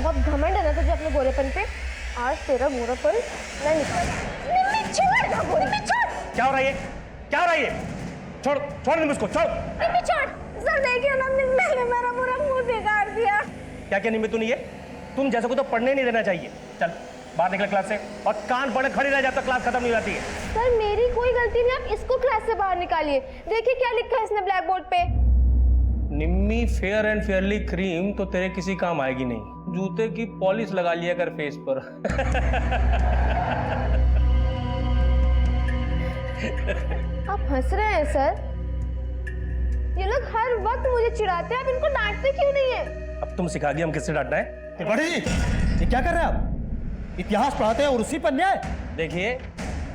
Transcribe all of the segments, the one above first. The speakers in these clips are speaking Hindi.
बहुत घमंड है ना तुझे अपने गोरेपन पे। आज तेरा गोरापन मैं निकालूंगा। निम्मी छोड़ ना गोरी, निम्मी छोड़। क्या हो रहा है ये? क्या हो रहा है ये? छोड़ छोड़ निम्मी उसको, छोड़। निम्मी छोड़। सर देखिए ना, निम्मी ने मेरा पूरा मुंह बिगाड़ दिया। क्या क्या निम्मी तूने ये? तुम जैसे को तो पढ़ने नहीं देना चाहिए। चल बाहर निकल क्लास से, और कान पड़े खड़ी रह जाता, क्लास खत्म नहीं हो जाती है। सर मेरी कोई गलती नहीं, आप इसको क्लास से बाहर निकालिए। देखिए क्या लिखा है इसने ब्लैक बोर्ड पे। निम्मी फेयर एंड फेयरली क्रीम तो तेरे किसी काम आएगी नहीं। जूते की पॉलिश लगा लिया कर फेस पर। आप हंस रहे हैं सर? ये लोग हर वक्त मुझे चिढ़ाते हैं, आप इनको डांटते क्यों नहीं है? अब तुम सिखा दिया हम किससे डांटना है। त्रिपाठी जी, ये क्या कर रहे हैं आप? इतिहास पढ़ाते हैं और उसी पर न्याय। देखिए,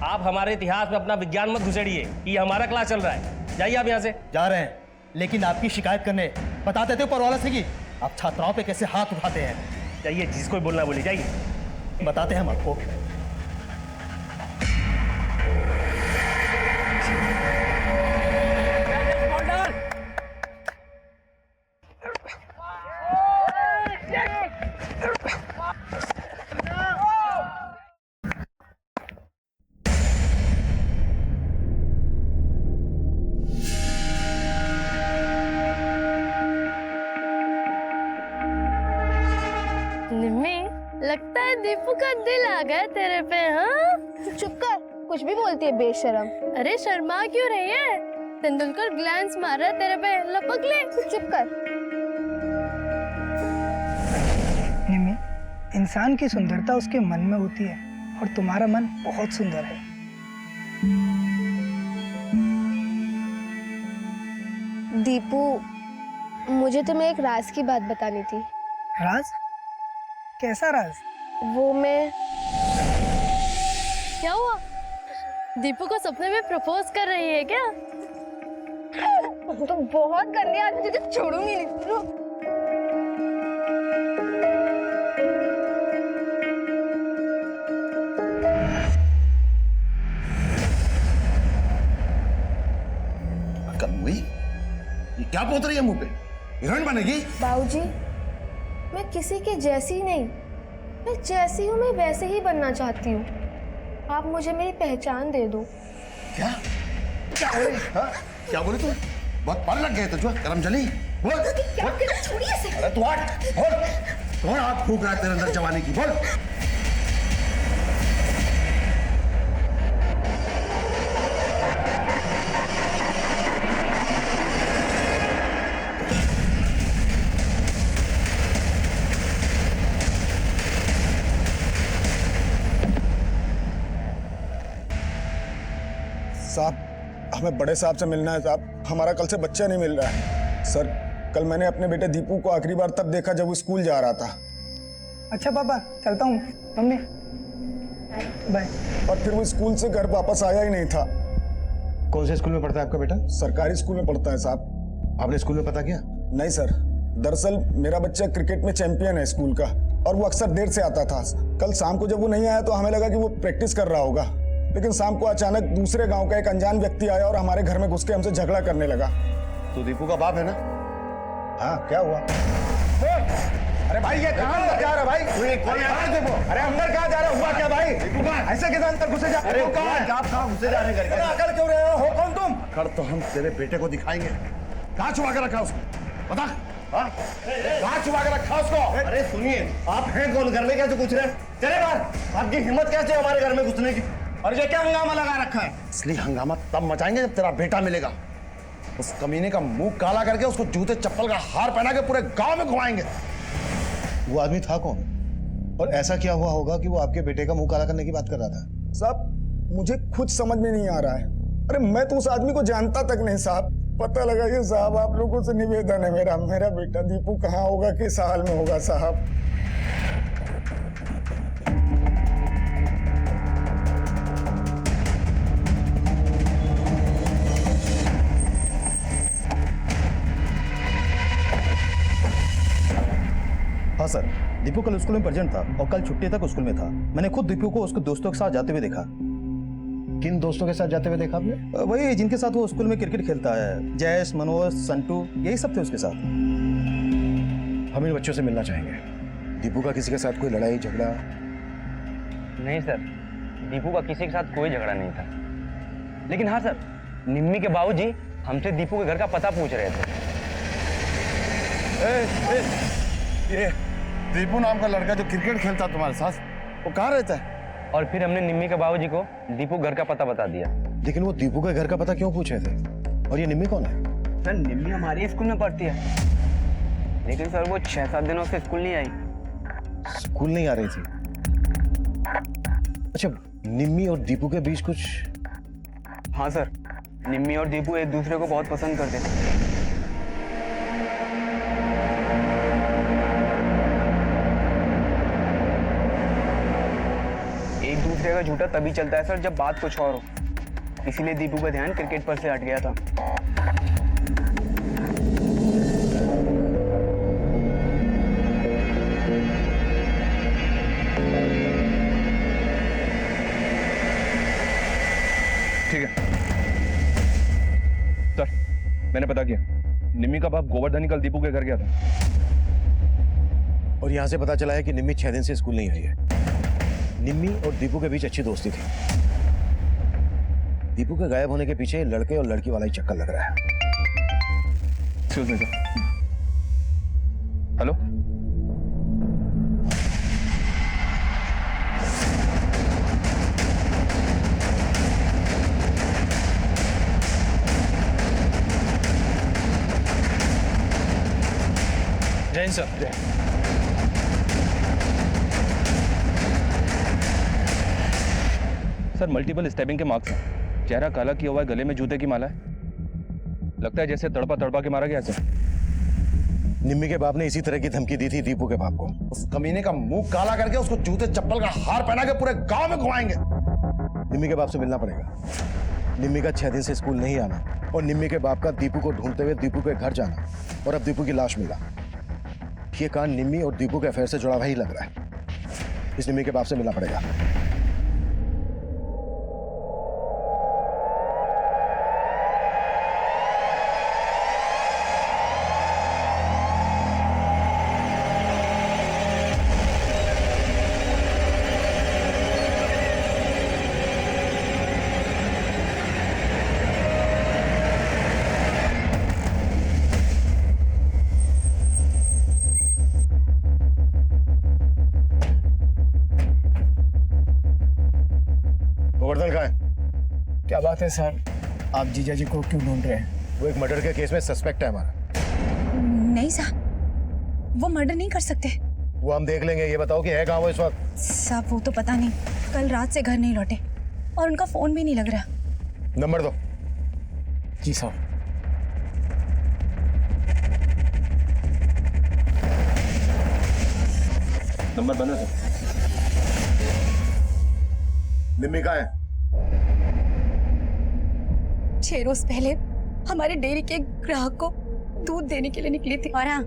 आप हमारे इतिहास में अपना विज्ञान मत घुसेड़िए। ये हमारा क्लास चल रहा है। जाइए आप यहाँ से। जा रहे हैं, लेकिन आपकी शिकायत करने बताते थे ऊपर वाला से कि आप छात्राओं पे कैसे हाथ उठाते हैं। जाइए, जिसको बोलना बोलिए, जाइए। बताते हैं हम आपको। लगता है दीपू का दिल आ गया तेरे पे। हाँ चुप कर, कुछ भी बोलती है बेशरम। अरे शर्मा क्यों रही है? तेंदुलकर ग्लैंस मार रहा है तेरे पे, लपक ले। चुप कर। निम्मी, इंसान की सुंदरता उसके मन में होती है और तुम्हारा मन बहुत सुंदर है। दीपू, मुझे तुम्हें एक राज की बात बतानी थी। राज? कैसा राज? वो मैं क्या हुआ? दीपू को सपने में प्रपोज कर रही है क्या? तो बहुत गंदी आदमी, तुझे छोड़ूंगी नहीं। ये क्या पोत रही है मुंह पे? हीरोइन बनेगी? बाबूजी, मैं किसी के जैसी नहीं, मैं जैसी हूँ मैं वैसे ही बनना चाहती हूँ। आप मुझे मेरी पहचान दे दो। क्या क्या बोले? हाँ? क्या बोले तू? बहुत पल लग गए तुझे करम चली। बोल बोल। छोड़िए से। अरे तू हट, बोल। कौन आग फूक रहा है तेरे अंदर जवानी की? बोल। साहब, हमें बड़े साहब से मिलना है साहब। हमारा कल से बच्चा नहीं मिल रहा है सर। कल मैंने अपने बेटे दीपू को आखिरी बार तब देखा जब वो स्कूल जा रहा था। अच्छा पापा, चलता हूँ। Mummy bye. और फिर वो स्कूल से घर वापस आया ही नहीं था। कौन से स्कूल में पढ़ता है आपका बेटा? सरकारी स्कूल में पढ़ता है साहब। आपने स्कूल में पता किया? नहीं सर, दरअसल मेरा बच्चा क्रिकेट में चैंपियन है स्कूल का, और वो अक्सर देर से आता था। कल शाम को जब वो नहीं आया तो हमें लगा कि वो प्रैक्टिस कर रहा होगा, लेकिन शाम को अचानक दूसरे गांव का एक अनजान व्यक्ति आया और हमारे घर में घुस के हमसे झगड़ा करने लगा। तू दीपू का बाप है ना? हाँ, क्या हुआ? अरे भाई ये कहाँ अंदर जा रहा है भाई? अरे अंदर कहाँ जा रहा? हुआ क्या भाई? ऐसे कैसे अंदर घुसे जा? अरे कहाँ है? आप कहाँ घुसे जाने करके? अकड़ क्यों रहे हो कौन तुम? कर तो हम तेरे बेटे को दिखाएंगे। कहाँ छुपा के रखा उसको? बता। हाँ? कहाँ छुपा के रखा उसको? अरे सुनिए, आप हैं कौन? घर में कैसे घुस रहे? चले बाहर। आपकी हिम्मत कैसे है हमारे घर में घुसने की? और ये क्या हंगामा लगा रखा है? इसलिए हंगामा तब मचाएंगे जब तेरा बेटा मिलेगा। उस कमीने का मुंह काला करके उसको जूते चप्पल का हार पहना के पूरे गांव में घुमाएंगे। वो आदमी था कौन? और ऐसा क्या हुआ होगा कि वो आपके बेटे का मुंह काला करने की बात कर रहा था? साहब, मुझे खुद समझ में नहीं आ रहा है। अरे मैं तो उस आदमी को जानता तक नहीं साहब। पता लगा ये साहब, आप लोगों से निवेदन है मेरा बेटा दीपू कहाँ होगा, किस हाल में होगा साहब। हाँ सर, दीपू कल स्कूल में प्रेजेंट था और कल छुट्टी तक स्कूल में था। मैंने खुद दीपू को उसके दोस्तों के साथ जाते हुए देखा। किन दोस्तों के साथ जाते हुए देखा आपने? वही जिनके साथ वो स्कूल में क्रिकेट खेलता है, जयेश, मनोज, संटू, यही सब थे उसके साथ। हम इन बच्चों से मिलना चाहेंगे। दीपू का किसी के साथ कोई लड़ाई झगड़ा? नहीं सर, दीपू का किसी के साथ कोई झगड़ा नहीं था। लेकिन हाँ सर, निम्मी के बाबूजी हमसे दीपू के घर का पता पूछ रहे थे। ये दीपू नाम का लड़का जो क्रिकेट खेलता तुम्हारे साथ, वो कहाँ रहता है? और फिर हमने निम्मी के बाबूजी को दीपू घर का पता बता दिया। लेकिन वो दीपू के घर का पता क्यों पूछे थे? और ये निम्मी कौन है? सर निम्मी हमारे स्कूल में पढ़ती है, लेकिन सर वो 6-7 दिनों से स्कूल नहीं आई। स्कूल नहीं आ रही थी? अच्छा, निम्मी और दीपू के बीच कुछ? हाँ सर, निम्मी और दीपू एक दूसरे को बहुत पसंद करते थे। एक दूसरे का झूठा तभी चलता है सर जब बात कुछ और हो, इसीलिए दीपू का ध्यान क्रिकेट पर से हट गया था। ठीक है सर, मैंने पता किया। निम्मी का बाप गोवर्धन कल दीपू के घर गया था। और यहाँ से पता चला है कि निम्मी 6 दिन से स्कूल नहीं आई है। निम्मी और दीपू के बीच अच्छी दोस्ती थी। दीपू के गायब होने के पीछे लड़के और लड़की वाला ही चक्कर लग रहा है। Excuse me sir. Hello, Jain sir. Sir multiple stabbing के मार्क्स हैं। चेहरा काला किया हुआ है, गले में जूते की माला है। लगता है जैसे तड़पा तड़पा के मारा गया सर। निम्मी के बाप ने इसी तरह की धमकी दी थी दीपू के बाप को। उस कमीने का मुंह काला करके उसको जूते चप्पल का हार पहना के पूरे गांव में घुमाएंगे। निम्मी के बाप से मिलना पड़ेगा। निम्मी का 6 दिन से स्कूल नहीं आना और निम्मी के बाप का दीपू को ढूंढते हुए दीपू के घर जाना और अब दीपू की लाश मिला। ये कांड निम्मी और दीपू के अफेयर से जुड़ा हुआ ही लग रहा है। इस निम्मी के बाप से मिलना पड़ेगा। गोवर्धन कहाँ है? क्या बात है सर, आप जीजा जी को क्यों ढूंढ रहे हैं? वो एक मर्डर के केस में सस्पेक्ट है हमारा। नहीं साहब, वो मर्डर नहीं कर सकते। वो हम देख लेंगे। ये बताओ कि है कहाँ वो इस वक्त? साहब वो तो पता नहीं, कल रात से घर नहीं लौटे और उनका फोन भी नहीं लग रहा। नंबर दो। जी साहब। नंबर बना सर। निम्मी कहाँ है? 6 रोज पहले हमारे डेयरी के ग्राहक को दूध देने के लिए निकली थी। और हाँ,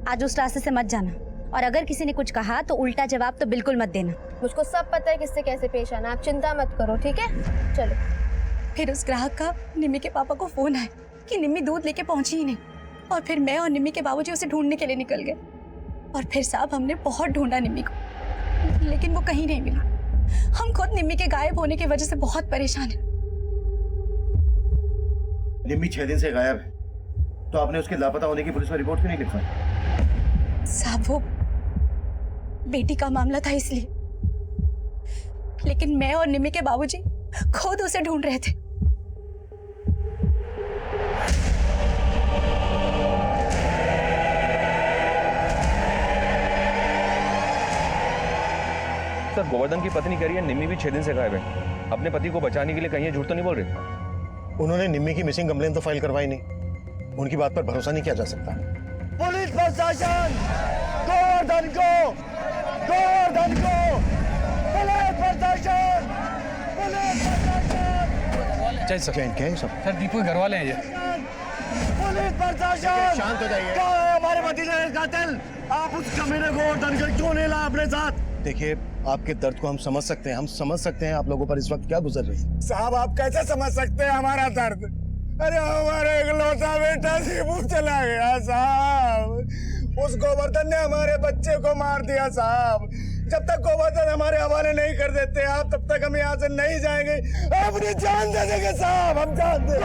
आज उस रास्ते से मत जाना, और अगर किसी ने कुछ कहा तो उल्टा जवाब तो बिल्कुल मत देना। मुझको सब पता है किससे कैसे पेश आना, आप चिंता मत करो, ठीक है? चलो। फिर उस ग्राहक का निम्मी के पापा को फोन आया कि निम्मी दूध लेके पहुंची ही नहीं, और फिर मैं और निम्मी के बाबूजी उसे ढूंढने के लिए निकल गए। और फिर साहब हमने बहुत ढूंढा निम्मी को, लेकिन वो कहीं नहीं मिला। हम खुद निम्मी के गायब होने की वजह से बहुत परेशान हैं। निम्मी 6 दिन से गायब है, तो आपने उसके लापता होने की पुलिस में रिपोर्ट क्यों नहीं लिखवाई? साहब वो बेटी का मामला था इसलिए, लेकिन मैं और निम्मी के बाबूजी खुद उसे ढूंढ रहे थे। सर गोवर्धन की पत्नी कह रही है निम्मी भी 6 दिन से गायब है। अपने पति को बचाने के लिए कहीं ये झूठ तो नहीं बोल रहे? उन्होंने निम्मी की मिसिंग कंप्लेन तो फाइल करवाई नहीं। उनकी बात पर भरोसा नहीं किया जा सकता। पुलिस प्रशासन, गोवर्धन को, गोवर्धन को, पुलिस प्रशासन, पुलिस प्रशासन। जैन सर। जैन क्या है सब? सर दीपू के घर वाले हैं ये। पुलिस प्रशासन, शांत हो जाइए। कहाँ है हमारे भतीजे का कातिल? आप उस कमीने गोवर्धन को क्यों नहीं लाए अपने साथ? देखिए, आपके दर्द को हम समझ सकते हैं। हम समझ सकते हैं आप लोगों पर इस वक्त क्या गुजर रही है। साहब आप कैसे समझ सकते हैं हमारा दर्द? अरे हमारा इकलौता बेटा दीपू चला गया साहब। उस गोवर्धन ने हमारे बच्चे को मार दिया साहब। जब तक गोवर्धन हमारे हवाले नहीं कर देते आप, तब तक हम यहाँ से नहीं जाएंगे। अपनी जान दे देंगे साहब, हम जान दे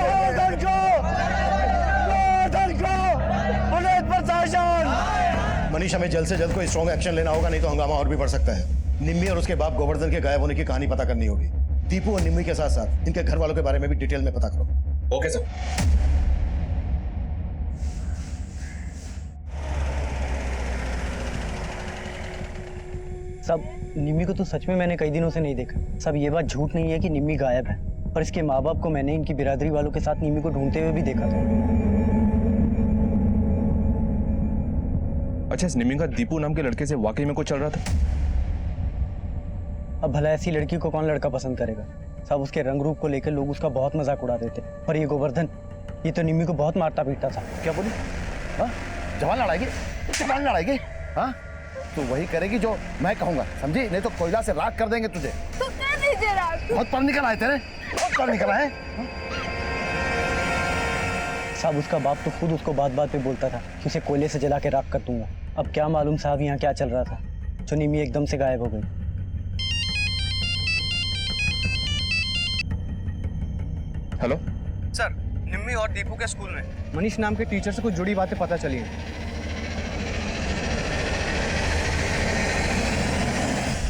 मनीष, हमें जल्द से जल्द कोई स्ट्रॉन्ग एक्शन लेना होगा, नहीं तो हंगामा और भी बढ़ सकता है। निम्मी और उसके बाप गोवर्धन के गायब होने की कहानी पता करनी होगी। दीपू और निम्मी के साथ साथ इनके घर वालों के बारे में भी डिटेल में पता करो। Okay sir. सब निम्मी को तो सच में मैंने कई दिनों से नहीं देखा। सब ये बात झूठ नहीं है कि निम्मी गायब है, पर इसके माँ बाप को मैंने इनकी बिरादरी वालों के साथ निम्मी को ढूंढते हुए भी देखा था। अच्छा, इस निम्मी का दीपू नाम के लड़के से वाकई में कुछ चल रहा था? अब भला ऐसी लड़की को कौन लड़का पसंद करेगा? सब उसके रंग रूप को लेकर लोग उसका बहुत मजाक उड़ाते थे। पर ये गोवर्धन, ये तो निम्मी को बहुत मारता पीटता था। क्या बोली? हाँ, जवान लड़ाएगी? जवान लड़ाएगी? हाँ, तो वही करेगी जो मैं कहूंगा, समझी? नहीं तो कोयला से राख कर देंगे तुझे। तो कर दीजिए राख। बहुत पर निकल आए तेरे, बहुत पर निकल आए। साहब, उसका बाप तो खुद उसको बात बात पे बोलता था कि उसे कोयले से जला के राख कर दूंगा। अब क्या मालूम साहब यहाँ क्या चल रहा था, जो निम्मी एकदम से गायब हो गई। हेलो सर, निम्मी और दीपू के स्कूल में मनीष नाम के टीचर से कुछ जुड़ी बातें पता चली हैं।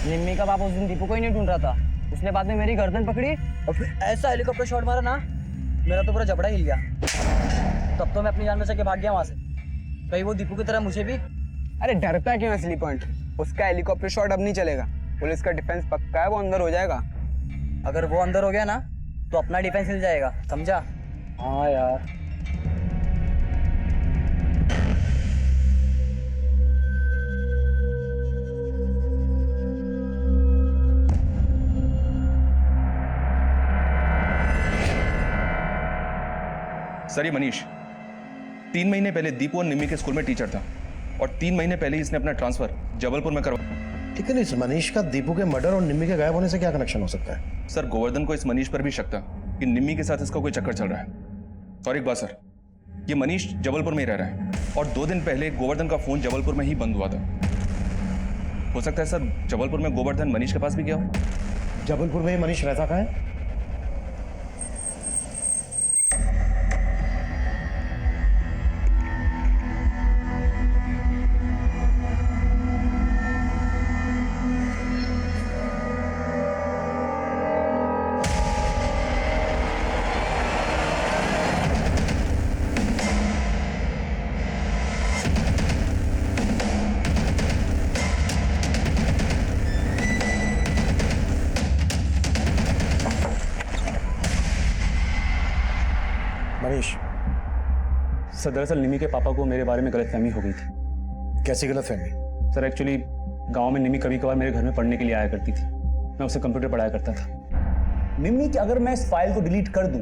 निम्मी का बाप उस दिन दीपू को ही नहीं ढूंढ रहा था, उसने बाद में मेरी गर्दन पकड़ी और फिर ऐसा हेलीकॉप्टर शॉट मारा ना, मेरा तो पूरा जबड़ा हिल गया। तब तो मैं अपनी जान बचा के भाग गया वहां से। कहीं वो दीपू की तरह मुझे भी। अरे डरता क्यों असली पॉइंट? उसका हेलीकॉप्टर शॉट अब नहीं चलेगा, पुलिस का डिफेंस पक्का है, वो अंदर हो जाएगा। अगर वो अंदर हो गया ना तो अपना डिफेंस हिल जाएगा, समझा? हाँ यार। सर, ये मनीष 3 महीने पहले दीपू और निम्मी के स्कूल में टीचर था और 3 महीने पहले इसने अपना ट्रांसफर जबलपुर में करवा। ठीक है, नहीं, इस मनीष का दीपू के मर्डर और निम्मी के गायब होने से क्या कनेक्शन हो सकता है? सर, गोवर्धन को इस मनीष पर भी शक था कि निम्मी के साथ इसका कोई चक्कर चल रहा है। और एक बात सर, ये मनीष जबलपुर में ही रह रहा है और 2 दिन पहले गोवर्धन का फोन जबलपुर में ही बंद हुआ था। हो सकता है सर जबलपुर में गोवर्धन मनीष के पास भी गया हो। जबलपुर में ही मनीष रहता कहाँ है? मनीष, सर दरअसल निम्मी के पापा को मेरे बारे में गलतफहमी हो गई थी। कैसी गलतफहमी? सर एक्चुअली गांव में निम्मी कभी कभार मेरे घर में पढ़ने के लिए आया करती थी, मैं उसे कंप्यूटर पढ़ाया करता था। निम्मी, कि अगर मैं इस फाइल को डिलीट कर दूं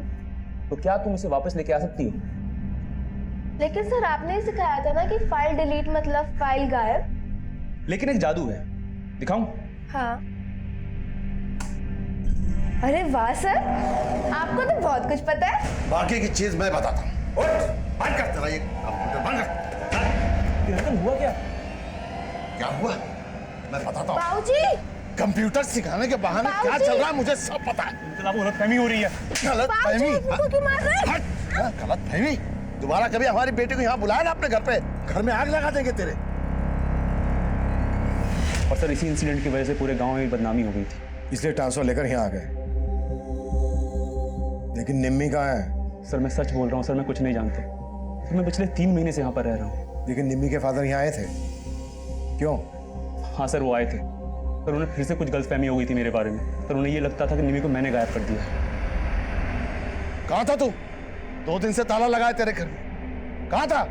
तो क्या तुम उसे वापस लेके आ सकती हो? लेकिन सर आपने ही सिखाया था ना कि फाइल डिलीट मतलब फाइल गायब। लेकिन एक जादू है, दिखाऊं? हाँ। अरे वाह सर, आपको तो बहुत कुछ पता है। बाकी की चीज मैं बताता हूँ। उठ, बंद कर तेरा ये कंप्यूटर, बंद कर। हुआ क्या? क्या हुआ मैं बताता हूँ। बाबूजी, कंप्यूटर सिखाने के बहाने क्या चल रहा है मुझे सब पता है। गलतफहमी हो रही है। गलतफहमी? गलतफहमी? दोबारा कभी हमारी बेटी को यहाँ बुलाया ना अपने घर पे, घर में आग लगा देंगे तेरे। और सर इसी इंसिडेंट की वजह से पूरे गांव में बदनामी हो गई थी, इसलिए ट्रांसफर लेकर यहाँ आ गए। लेकिन निम्मी कहाँ है? सर मैं सच बोल रहा हूँ सर, मैं कुछ नहीं जानता। सर मैं पिछले 3 महीने से यहाँ पर रह रहा हूँ। लेकिन निम्मी के फादर यहाँ आए थे, क्यों? हाँ सर, वो आए थे, पर उन्हें फिर से कुछ गलतफहमी हो गई थी मेरे बारे में। पर उन्हें ये लगता था कि निम्मी को मैंने गायब कर दिया। कहाँ था तू? 2 दिन से ताला लगा है तेरे घर में, कहाँ था?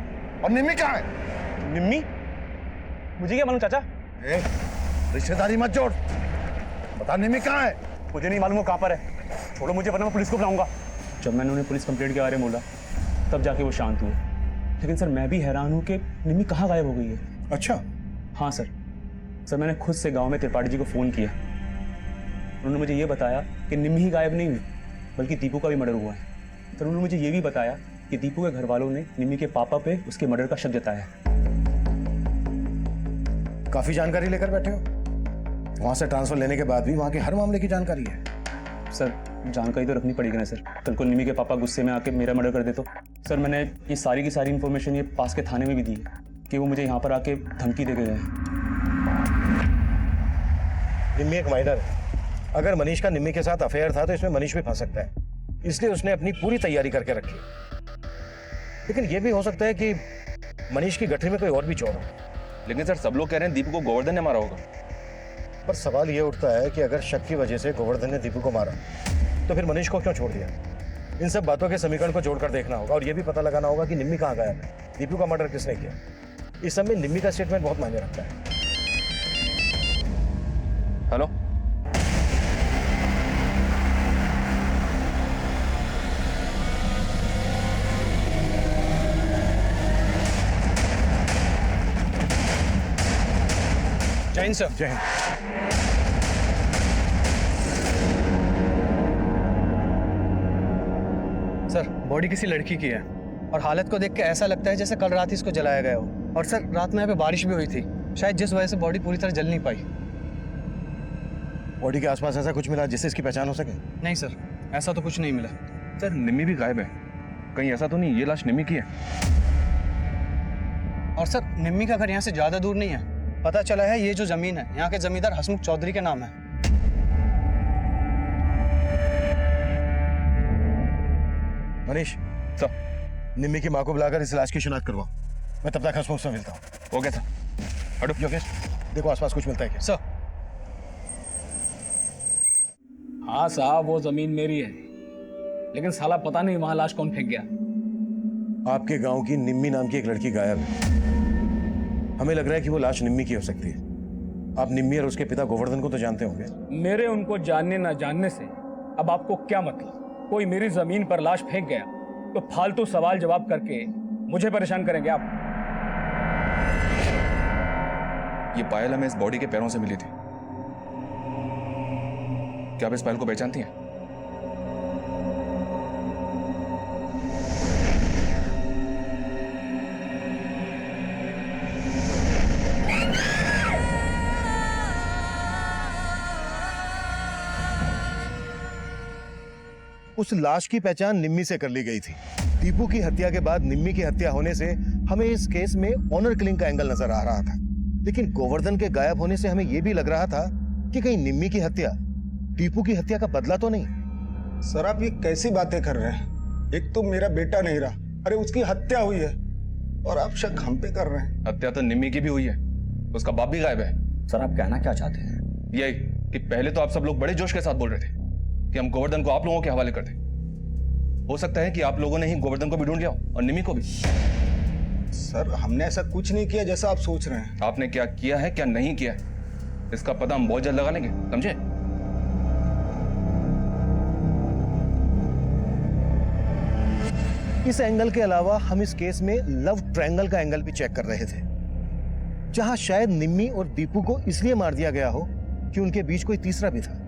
और निम्मी कहाँ है? निम्मी? मुझे क्या मालूम चाचा? रिश्तेदारी मत जोड़, बता निम्मी कहाँ है? मुझे नहीं मालूम वो कहाँ पर है, छोड़ो मुझे, वरना मैं पुलिस को बुलाऊंगा। जब मैंने उन्हें पुलिस कंप्लेंट के बारे में बोला तब जाके वो शांत हुए। लेकिन सर मैं भी हैरान हूँ कि निम्मी कहाँ गायब हो गई है। अच्छा? हाँ सर मैंने खुद से गांव में त्रिपाठी जी को फ़ोन किया। उन्होंने मुझे ये बताया कि निम्मी ही गायब नहीं हुई बल्कि दीपू का भी मर्डर हुआ है। सर उन्होंने मुझे ये भी बताया कि दीपू के घर वालों ने निम्मी के पापा पे उसके मर्डर का शक जताया है। काफी जानकारी लेकर बैठे हो। वहां से ट्रांसफर लेने के बाद भी वहां के हर मामले की जानकारी है। सर जानकारी तो रखनी पड़ेगी ना सर, कल को निमी के पापा गुस्से में आके मेरा मर्डर कर दे तो। सर मैंने ये सारी की सारी इन्फॉर्मेशन ये पास के थाने में भी दी है कि वो मुझे यहाँ पर आके धमकी दे के गए। निम्मी एक माइनर है। अगर मनीष का निम्मी के साथ अफेयर था तो इसमें मनीष भी फंस सकता है, इसलिए उसने अपनी पूरी तैयारी करके रखी। लेकिन यह भी हो सकता है कि मनीष की गठरी में कोई और भी चोर हो। लेकिन सर सब लोग कह रहे हैं दीपू को गोवर्धन ने मारा होगा। पर सवाल यह उठता है कि अगर शक की वजह से गोवर्धन ने दीपू को मारा तो फिर मनीष को क्यों छोड़ दिया? इन सब बातों के समीकरण को जोड़कर देखना होगा और यह भी पता लगाना होगा कि निम्मी कहाँ गायब है, दीपू का मर्डर किसने किया। इस सब में निम्मी का स्टेटमेंट बहुत मायने रखता है। हेलो, जय हिंद सर। जय हिंद। सर बॉडी किसी लड़की की है और हालत को देख के ऐसा लगता है जैसे कल रात ही इसको जलाया गया हो। और सर रात में यहाँ पे बारिश भी हुई थी, शायद जिस वजह से बॉडी पूरी तरह जल नहीं पाई। बॉडी के आसपास ऐसा कुछ मिला जिससे इसकी पहचान हो सके? नहीं सर, ऐसा तो कुछ नहीं मिला। सर निम्मी भी गायब है, कहीं ऐसा तो नहीं ये लाश निम्मी की है? और सर निम्मी का घर यहाँ से ज्यादा दूर नहीं है। पता चला है ये जो जमीन है यहाँ के जमींदार हसमुख चौधरी के नाम है। मनीष सर, निम्मी की माँ को बुलाकर इस लाश की शिनाख्त करवाओ। मैं तब तक हसमुख से मिलता हूँ। Okay sir. हटो योगेश, देखो आसपास कुछ मिलता है क्या? सर। हाँ साहब वो जमीन मेरी है, लेकिन साला पता नहीं वहां लाश कौन फेंक गया। आपके गांव की निम्मी नाम की एक लड़की गायब है। हमें लग रहा है कि वो लाश निम्मी की हो सकती है। आप निम्मी और उसके पिता गोवर्धन को तो जानते होंगे। मेरे उनको जानने ना जानने से अब आपको क्या मतलब? कोई मेरी जमीन पर लाश फेंक गया तो फालतू सवाल जवाब करके मुझे परेशान करेंगे आप? ये पायल हमें इस बॉडी के पैरों से मिली थी। क्या आप इस पायल को पहचानती हैं? उस लाश की पहचान निम्मी से कर ली गई थी। दीपू की हत्या के बाद निम्मी की हत्या होने से हमें इस केस में ऑनर किलिंग का एंगल नजर आ रहा था, लेकिन गोवर्धन के गायब होने से हमें यह भी लग रहा था कि कहीं निम्मी की हत्या दीपू की हत्या का बदला तो नहीं। सर आप ये कैसी बातें कर रहे हैं? एक तो मेरा बेटा नहीं रहा, अरे उसकी हत्या हुई है और आप शक हम पे कर रहे हैं। हत्या तो निम्मी की भी हुई है, उसका बाप भी गायब है। सर आप कहना क्या चाहते हैं? यही कि पहले तो आप सब लोग बड़े जोश के साथ बोल रहे थे कि हम गोवर्धन को आप लोगों के हवाले कर दें। हो सकता है कि आप लोगों ने ही गोवर्धन को भी ढूंढ लिया और निम्मी को भी। सर हमने ऐसा कुछ नहीं किया जैसा आप सोच रहे हैं। आपने क्या किया है क्या नहीं किया है इसका पता हम बहुत जल्द लगा लेंगे, समझे? इस एंगल के अलावा हम इस केस में लव ट्रायंगल का एंगल भी चेक कर रहे थे, जहां शायद निम्मी और दीपू को इसलिए मार दिया गया हो कि उनके बीच कोई तीसरा भी था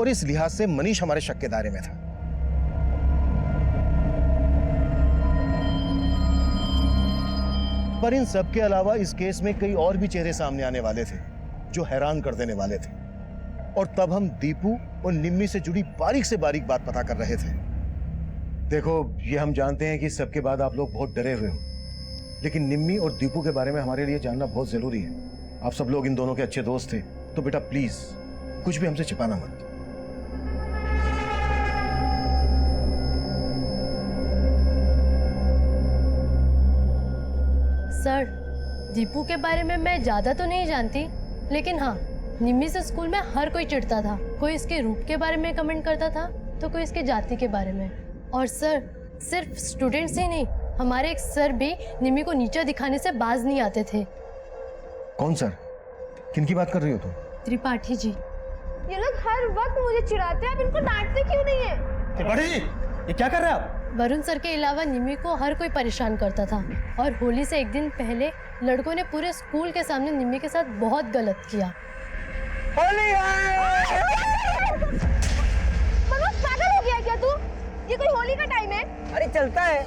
और इस लिहाज से मनीष हमारे शक के दायरे में था। पर इन सब के अलावा इस केस में कई और भी चेहरे सामने आने वाले थे जो हैरान कर देने वाले थे, और तब हम दीपू और निम्मी से जुड़ी बारीक से बारीक बात पता कर रहे थे। देखो ये हम जानते हैं कि इस सब के बाद आप लोग बहुत डरे हुए हो, लेकिन निम्मी और दीपू के बारे में हमारे लिए जानना बहुत जरूरी है। आप सब लोग इन दोनों के अच्छे दोस्त थे, तो बेटा प्लीज कुछ भी हमसे छिपाना मत। सर दीपू के बारे में मैं ज्यादा तो नहीं जानती, लेकिन हाँ निम्मी से स्कूल में हर कोई चिढ़ता था। कोई इसके रूप के बारे में कमेंट करता था तो कोई इसके जाति के बारे में। और सर सिर्फ स्टूडेंट्स ही नहीं, हमारे एक सर भी निम्मी को नीचा दिखाने से बाज नहीं आते थे। कौन सर? किनकी बात कर रही हो तुम? त्रिपाठी जी। ये लोग हर वक्त मुझे चिढ़ाते हैं, आप इनको डांटते क्यों नहीं है? त्रिपाठी जी ये क्या कर रहे हैं आप? वरुण सर के अलावा निम्मी को हर कोई परेशान करता था, और होली से एक दिन पहले लड़कों ने पूरे स्कूल के सामने निम्मी के साथ बहुत गलत किया। होली है! मनोज पागल हो गया क्या तू? ये कोई होली का टाइम है? अरे चलता है।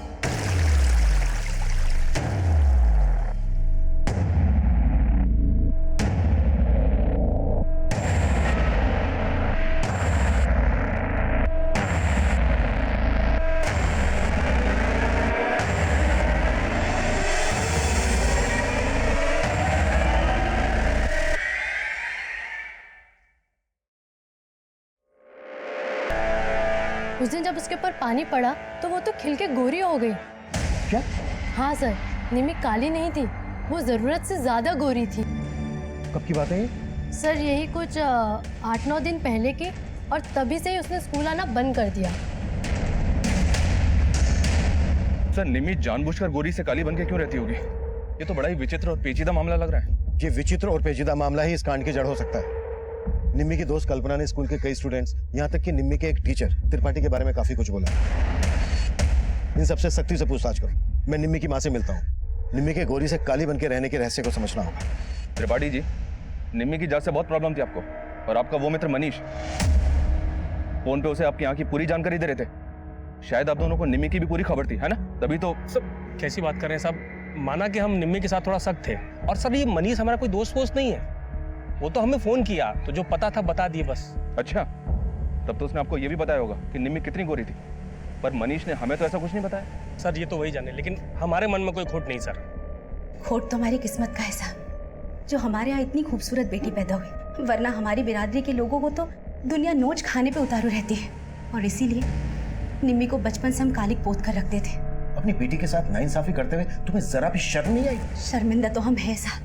उस दिन जब उसके ऊपर पानी पड़ा तो वो तो खिल के गोरी हो गई। क्या? हाँ सर, निम्मी काली नहीं थी, वो ज़रूरत से ज़्यादा गोरी थी। कब की बात है ये? सर यही कुछ 8-9 दिन पहले की, और तभी से ही उसने स्कूल आना बंद कर दिया। सर निम्मी जानबूझकर गोरी से काली बन के क्यों रहती होगी? ये तो बड़ा ही विचित्र और पेचीदा मामला लग रहा है। ये विचित्र और पेचीदा मामला ही इस कांड की जड़ हो सकता है। निम्मी की दोस्त कल्पना ने स्कूल के कई स्टूडेंट्स, यहाँ तक कि निम्मी के एक टीचर त्रिपाठी के बारे में काफी कुछ बोला। इन सबसे सख्ती से पूछताछ करो। मैं निम्मी की माँ से मिलता हूँ। निम्मी के गोरी से काली बन के रहने के रहस्य को समझना होगा। त्रिपाठी जी, निम्मी की जात से बहुत प्रॉब्लम थी आपको, और आपका वो मित्र मनीष फोन पे उसे आपकी यहाँ की पूरी जानकारी दे रहे थे। शायद आप दोनों को निम्मी की भी पूरी खबर थी, है ना? तभी तो। सब कैसी बात कर रहे हैं साहब? माना कि हम निम्मी के साथ थोड़ा सख्त थे, और सर ये मनीष हमारा कोई दोस्त वोस्त नहीं है। वो तो हमें फोन किया तो जो पता था बता दिए बस। अच्छा, तब तो उसने आपको ये भी बताया होगा कि निम्मी कितनी गोरी थी, पर मनीष ने हमें तो ऐसा कुछ नहीं बताया। सर ये तो वही जाने, लेकिन हमारे मन में कोई खोट नहीं सर। खोट तो हमारी किस्मत का है साहब, जो हमारे यहाँ इतनी खूबसूरत बेटी पैदा हुई, वरना हमारी बिरादरी के लोगों को तो दुनिया नोच खाने पे उतारू रहती है। और इसीलिए निम्मी को बचपन से हम कालिक पोत कर रखते थे। अपनी बेटी के साथ नाइंसाफी करते हुए तुम्हें जरा भी शर्म नहीं आई? शर्मिंदा तो हम है साहब,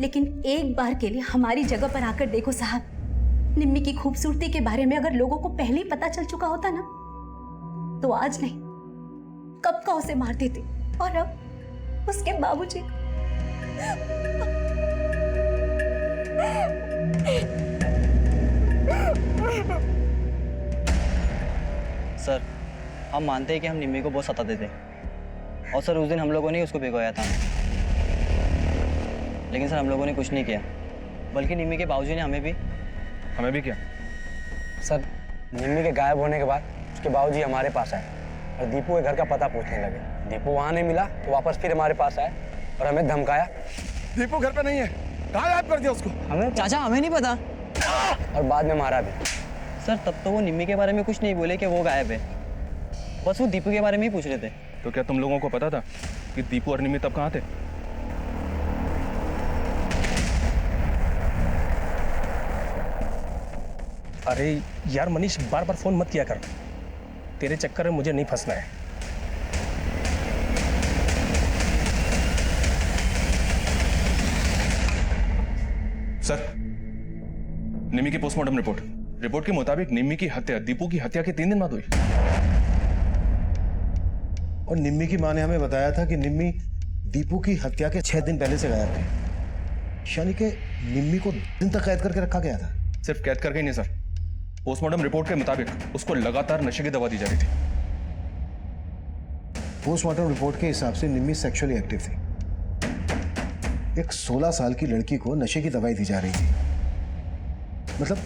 लेकिन एक बार के लिए हमारी जगह पर आकर देखो साहब, निम्मी की खूबसूरती के बारे में अगर लोगों को पहले ही पता चल चुका होता ना, तो आज नहीं कब का उसे मार देते। और अब उसके बाबूजी सर हम मानते हैं कि हम निम्मी को बहुत सताते थे, और सर उस दिन हम लोगों ने उसको भिगोया था, लेकिन सर हम लोगों ने कुछ नहीं किया, बल्कि निम्मी के बाबूजी ने हमें भी क्या? सर निम्मी के गायब होने के बाद उसके बाबूजी हमारे पास आए और दीपू के घर का पता पूछने लगे। दीपू वहाँ नहीं मिला तो वापस फिर हमारे पास आए और हमें धमकाया। दीपू घर पे नहीं है, कहाँ गायब कर दिया उसको? हमें चाचा हमें नहीं पता, और बाद में मारा भी। सर तब तो वो निम्मी के बारे में कुछ नहीं बोले कि वो गायब है, बस वो दीपू के बारे में ही पूछ रहे थे। तो क्या तुम लोगों को पता था कि दीपू और निम्मी तब कहाँ थे? अरे यार मनीष, बार बार फोन मत किया कर, तेरे चक्कर में मुझे नहीं फंसना है। सर निम्मी की पोस्टमार्टम रिपोर्ट के मुताबिक निम्मी की हत्या दीपू की हत्या के 3 दिन बाद हुई। और निम्मी की माँ ने हमें बताया था कि निम्मी दीपू की हत्या के 6 दिन पहले से गायब थी, यानी कि निम्मी को दिन तक कैद करके रखा गया था। सिर्फ कैद करके ही नहीं सर, पोस्टमार्टम रिपोर्ट के मुताबिक उसको लगातार नशे की दवा दी जा रही थी। पोस्टमार्टम रिपोर्ट के हिसाब से निम्मी सेक्सुअली एक्टिव थी। एक 16 साल की लड़की को नशे की दवाई दी जा रही थी, मतलब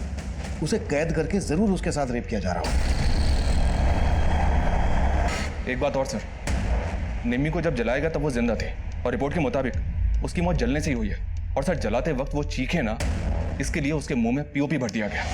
उसे कैद करके जरूर उसके साथ रेप किया जा रहा हो। एक बात और सर, निम्मी को जब जलाया गया तब वो जिंदा थे, और रिपोर्ट के मुताबिक उसकी मौत जलने से ही हुई है। और सर जलाते वक्त वो चीखे ना, इसके लिए उसके मुंह में पीओपी भर दिया गया।